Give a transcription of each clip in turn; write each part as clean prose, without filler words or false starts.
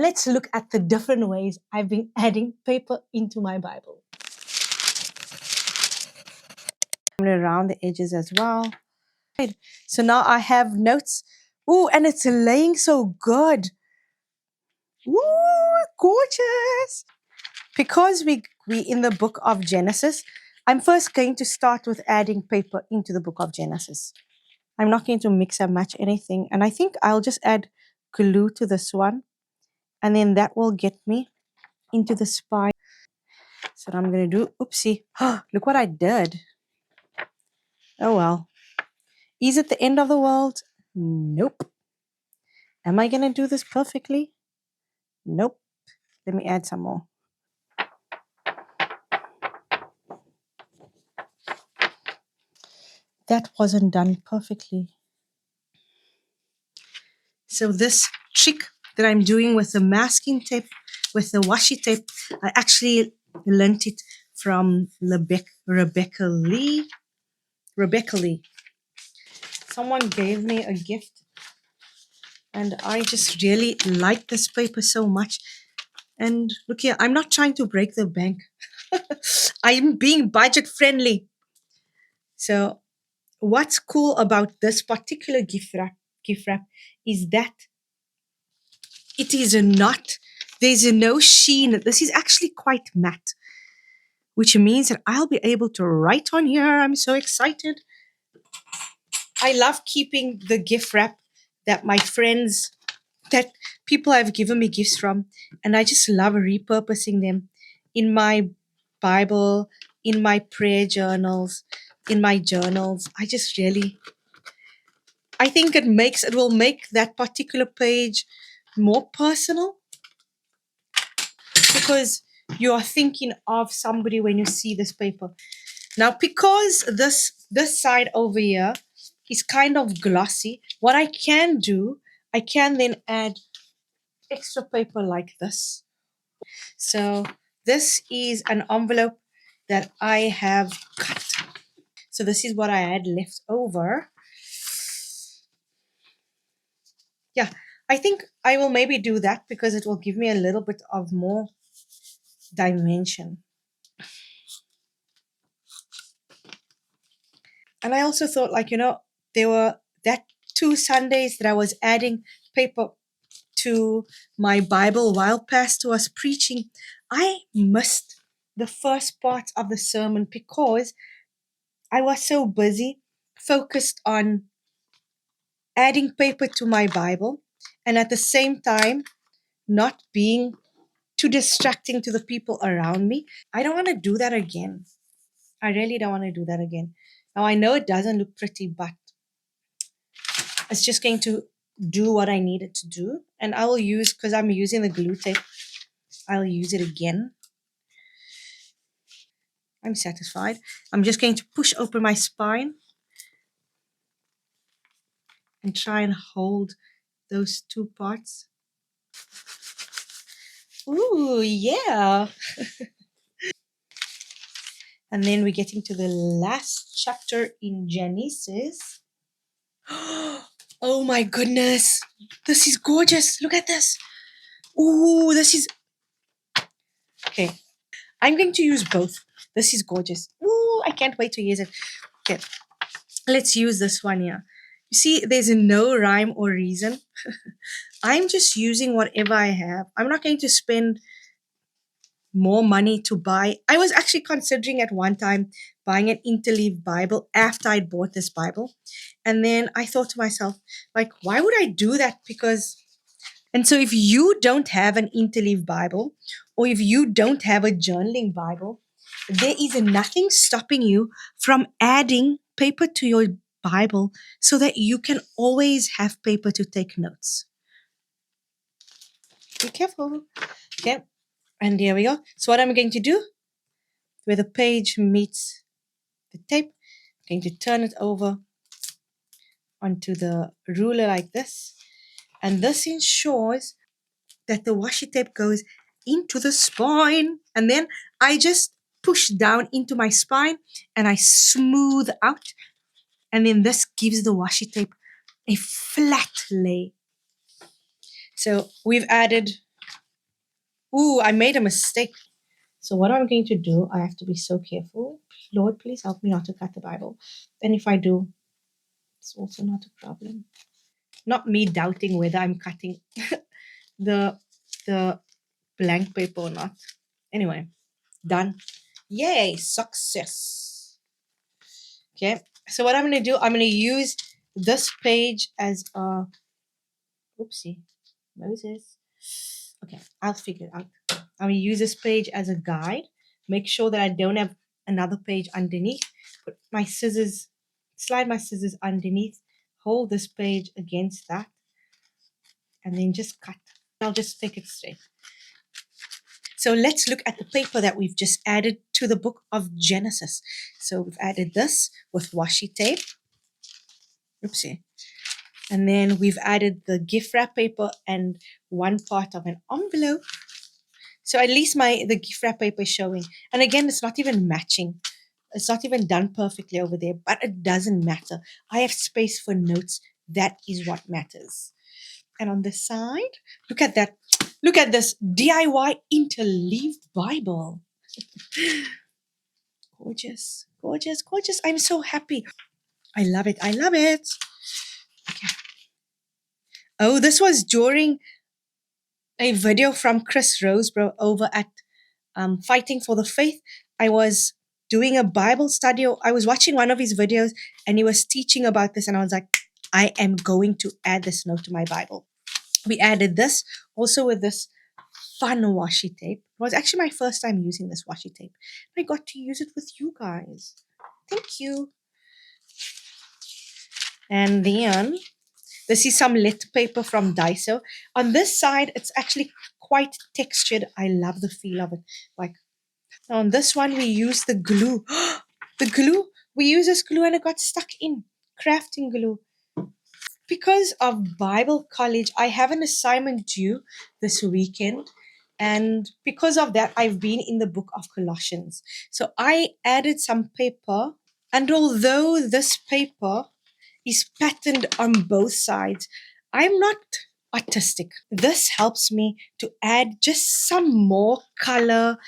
Let's look at the different ways I've been adding paper into my Bible. Around the edges as well. So now I have notes. Ooh, and it's laying so good. Ooh, gorgeous. Because we in the book of Genesis, I'm first going to start with adding paper into the book of Genesis. I'm not going to mix and match anything. And I think I'll just add glue to this one. And then that will get me into the spine. So what I'm going to do, oopsie. Look what I did. Oh well. Is it the end of the world? Nope. Am I going to do this perfectly? Nope. Let me add some more. That wasn't done perfectly. So this trick that I'm doing with the masking tape, with the washi tape, I actually learned it from Rebecca Lee. Someone gave me a gift and I just really like this paper so much. And look here, I'm not trying to break the bank. I'm being budget friendly. So what's cool about this particular gift wrap is that it is not, there's no sheen. This is actually quite matte, which means that I'll be able to write on here. I'm so excited. I love keeping the gift wrap that my friends, that people have given me gifts from, and I just love repurposing them in my Bible, in my prayer journals, in my journals. I think it will make that particular page more personal because you are thinking of somebody when you see this paper. Now, because this side over here is kind of glossy, what I can do, I can then add extra paper like this. So this is an envelope that I have cut. So this is what I had left over. Yeah, I think I will maybe do that because it will give me a little bit of more dimension. And I also thought, like, there were that 2 Sundays that I was adding paper to my Bible while Pastor was preaching. I missed the first part of the sermon because I was so busy, focused on adding paper to my Bible, and at the same time, not being too distracting to the people around me. I don't want to do that again. I really don't want to do that again. Now, I know it doesn't look pretty, but it's just going to do what I need it to do. And I will use, because I'm using the glue tape, I'll use it again. I'm satisfied. I'm just going to push open my spine and try and hold those two parts. Ooh, yeah. And then we're getting to the last chapter in Genesis. Oh my goodness. This is gorgeous. Look at this. Ooh, this is... Okay. I'm going to use both. This is gorgeous. Ooh, I can't wait to use it. Okay. Let's use this one here. You see, there's no rhyme or reason. I'm just using whatever I have. I'm not going to spend more money to buy. I was actually considering at one time buying an Interleaved Bible after I'd bought this Bible. And then I thought to myself, like, why would I do that? And so if you don't have an Interleaved Bible, or if you don't have a journaling Bible, there is nothing stopping you from adding paper to your Bible so that you can always have paper to take notes. Be careful. Okay. And here we go. So what I'm going to do, where the page meets the tape, I'm going to turn it over onto the ruler like this. And this ensures that the washi tape goes into the spine. And then I just push down into my spine and I smooth out. And then this gives the washi tape a flat lay. So we've added Ooh, I made a mistake. So what I'm going to do, I have to be so careful. Lord, please help me not to cut the Bible. And if I do, it's also not a problem. Not me doubting whether I'm cutting the the blank paper or not. Anyway, done. Yay, success. Okay, so what I'm going to do, I'm going to use this page as a, oopsie, Moses. Okay, I'll figure it out. I'm going to use this page as a guide. Make sure that I don't have another page underneath. Put my scissors, slide my scissors underneath, hold this page against that, and then just cut. I'll just take it straight. So let's look at the paper that we've just added to the book of Genesis. So we've added this with washi tape. Oopsie. And then we've added the gift wrap paper and one part of an envelope. So at least the gift wrap paper is showing. And again, it's not even matching. It's not even done perfectly over there, but it doesn't matter. I have space for notes. That is what matters. And on the side, look at that. Look at this DIY Interleaved Bible. Gorgeous, gorgeous, gorgeous. I'm so happy. I love it. I love it. Okay. Oh, this was during a video from Chris Roseborough over at Fighting for the Faith. I was doing a Bible study. I was watching one of his videos and he was teaching about this. And I was like, I am going to add this note to my Bible. We added this also with this fun washi tape. It was actually my first time using this washi tape. I got to use it with you guys. Thank you. And then this is some letter paper from Daiso. On this side, it's actually quite textured. I love the feel of it. Like on this one, we use the glue. The glue. We use this glue and it got stuck in. Crafting glue. Because of Bible college, I have an assignment due this weekend. And because of that, I've been in the book of Colossians. So I added some paper. And although this paper is patterned on both sides, I'm not artistic. This helps me to add just some more color,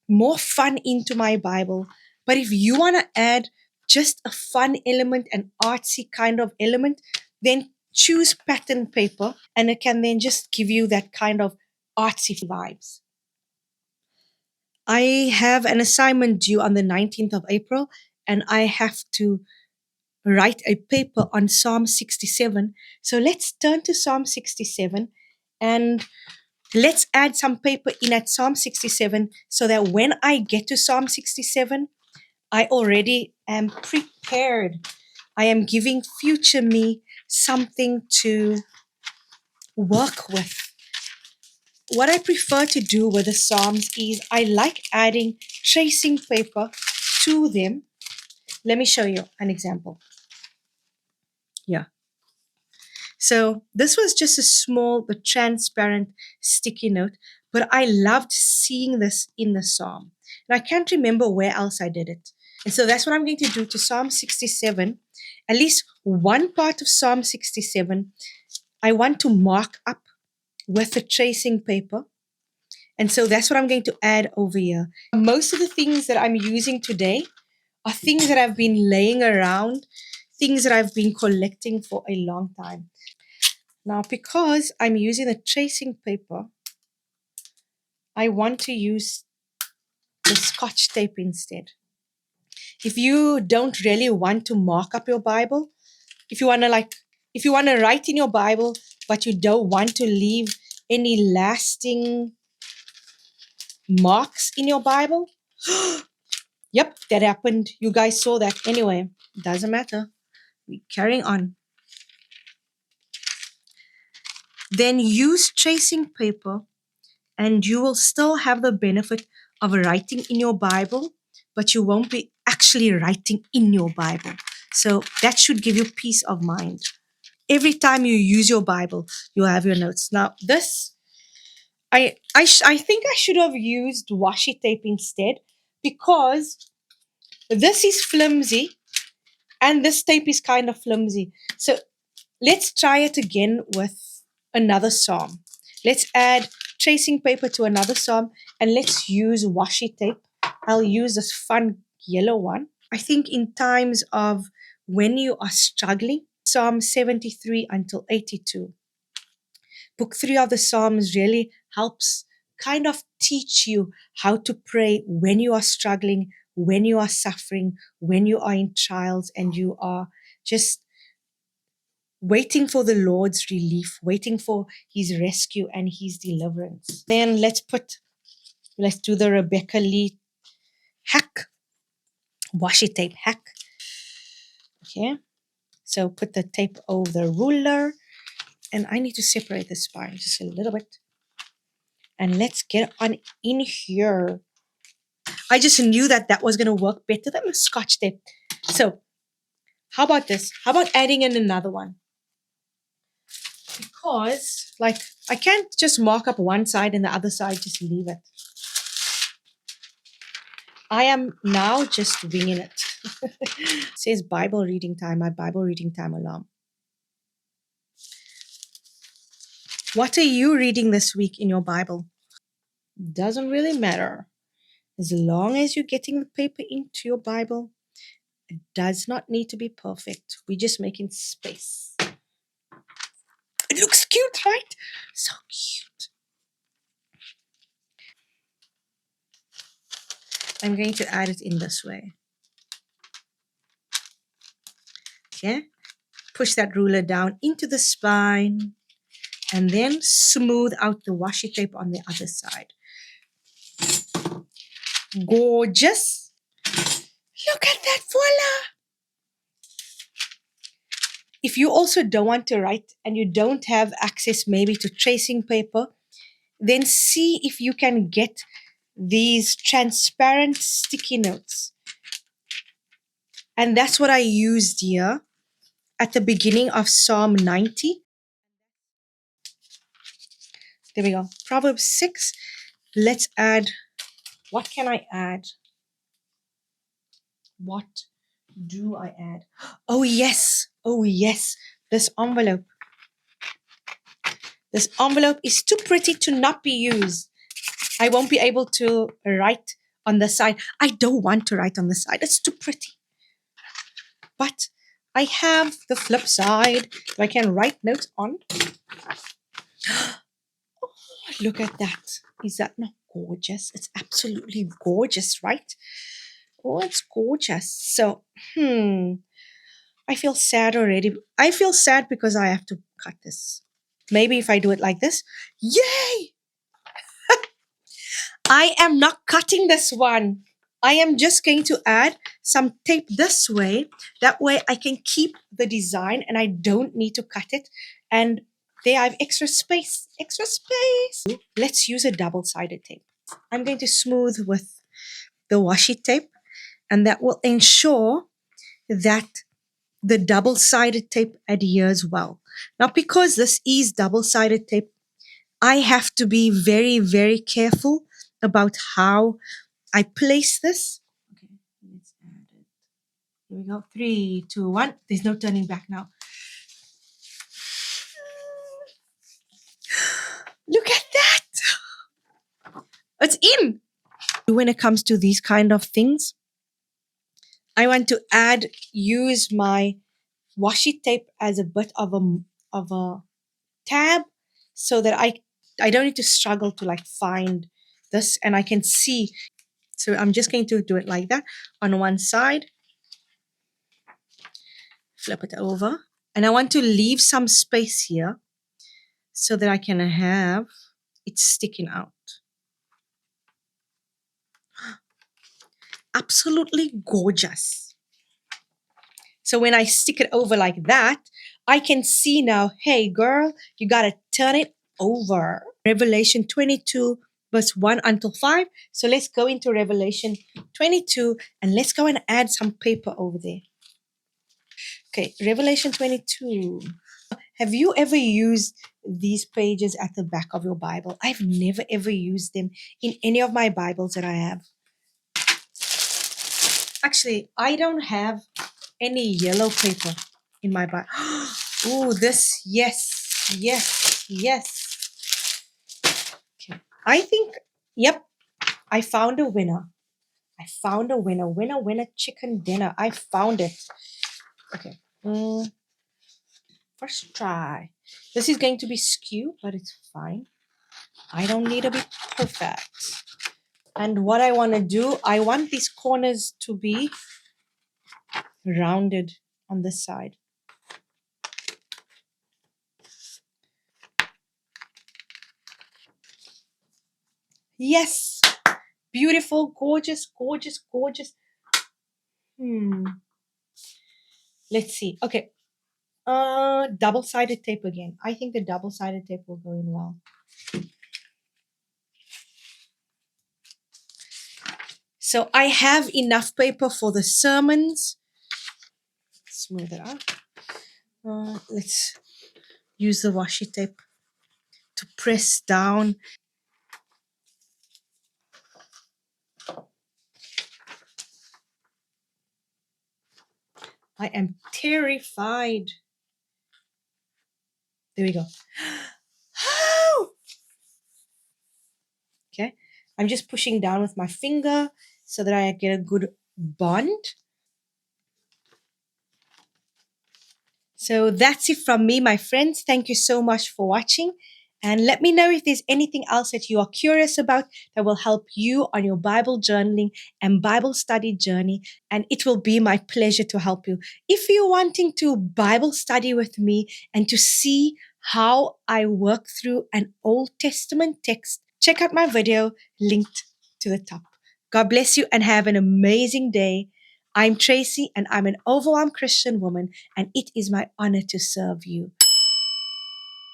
more fun into my Bible. But if you want to add just a fun element, an artsy kind of element, then choose pattern paper and it can then just give you that kind of artsy vibes. I have an assignment due on the 19th of April and I have to write a paper on Psalm 67. So let's turn to Psalm 67 and let's add some paper in at Psalm 67 so that when I get to Psalm 67, I already am prepared. I am giving future me something to work with. What I prefer to do with the Psalms is I like adding tracing paper to them. Let me show you an example. Yeah. So this was just a small but transparent sticky note, but I loved seeing this in the Psalm. And I can't remember where else I did it. And so that's what I'm going to do to Psalm 67. At least one part of Psalm 67, I want to mark up with the tracing paper. And so that's what I'm going to add over here. Most of the things that I'm using today are things that I've been laying around, things that I've been collecting for a long time. Now, because I'm using the tracing paper, I want to use the Scotch tape instead. If you don't really want to mark up your Bible, if you want to write in your Bible, but you don't want to leave any lasting marks in your Bible, yep, that happened. You guys saw that. Anyway, doesn't matter. We're carrying on. Then use tracing paper and you will still have the benefit of writing in your Bible, but you won't be actually writing in your Bible. So that should give you peace of mind. Every time you use your Bible, you'll have your notes. Now, this, I think I should have used washi tape instead because this is flimsy and this tape is kind of flimsy. So let's try it again with another psalm. Let's add tracing paper to another psalm, and let's use washi tape. I'll use this fun yellow one. I think in times of when you are struggling, Psalm 73 until 82. Book 3 of the Psalms really helps kind of teach you how to pray when you are struggling, when you are suffering, when you are in trials, and you are just waiting for the Lord's relief, waiting for his rescue and his deliverance. Then let's do the Rebecca Lee hack, washi tape hack. Okay, so put the tape over the ruler, and I need to separate the spine just a little bit. And let's get on in here. I just knew that was going to work better than the Scotch tape. So how about this? How about adding in another one? Because I can't just mark up one side and the other side just leave it. I am now just winging it. It says Bible reading time, my Bible reading time alarm. What are you reading this week in your Bible? Doesn't really matter. As long as you're getting the paper into your Bible, it does not need to be perfect. We're just making space. It looks cute, right? So cute. I'm going to add it in this way. Okay. Push that ruler down into the spine and then smooth out the washi tape on the other side. Gorgeous. Look at that, voila. If you also don't want to write and you don't have access maybe to tracing paper, then see if you can get these transparent sticky notes. And that's what I used here at the beginning of Psalm 90. There we go. Proverbs 6. Let's add. What can I add? What do I add? Oh, yes. Oh, yes. This envelope. This envelope is too pretty to not be used. I won't be able to write on the side. I don't want to write on the side. It's too pretty. But I have the flip side that I can write notes on. Oh, look at that. Is that not gorgeous? It's absolutely gorgeous, right? Oh, it's gorgeous. So, I feel sad already. I feel sad because I have to cut this. Maybe if I do it like this. Yay! I am not cutting this one. I am just going to add some tape this way. That way I can keep the design and I don't need to cut it. And there I have extra space. Extra space. Let's use a double-sided tape. I'm going to smooth with the washi tape, and that will ensure that the double-sided tape adheres well. Now, because this is double-sided tape, I have to be very, very careful about how I place this. Okay, let's add it. Here we go. 3, 2, 1. There's no turning back now. Look at that. It's in. When it comes to these kind of things, I want to use my washi tape as a bit of a tab so that I don't need to struggle to find this, and I can see. So I'm just going to do it like that on one side. Flip it over. And I want to leave some space here so that I can have it sticking out. Absolutely gorgeous. So when I stick it over like that, I can see now, hey girl, you got to turn it over. Revelation 22 verse 1 until 5. So let's go into Revelation 22 and let's go and add some paper over there. Okay, Revelation 22. Have you ever used these pages at the back of your Bible? I've never ever used them in any of my Bibles that I have. Actually, I don't have any yellow paper in my Bible. Oh, this, yes, yes, yes. Okay. I think, yep, I found a winner. I found a winner. Winner, winner, chicken dinner. I found it. Okay. First try. This is going to be skew, but it's fine. I don't need to be perfect. And what I want to do, I want these corners to be rounded on this side. Yes. Beautiful, gorgeous, gorgeous, gorgeous. Let's see. Okay. Double-sided tape again. I think the double-sided tape will go in well. So I have enough paper for the sermons. Smooth it out. Let's use the washi tape to press down. I am terrified. There we go. Okay. I'm just pushing down with my finger so that I get a good bond. So that's it from me, my friends. Thank you so much for watching. And let me know if there's anything else that you are curious about that will help you on your Bible journaling and Bible study journey. And it will be my pleasure to help you. If you're wanting to Bible study with me and to see how I work through an Old Testament text, check out my video linked to the top. God bless you and have an amazing day. I'm Tracy and I'm an overwhelmed Christian woman, and it is my honor to serve you.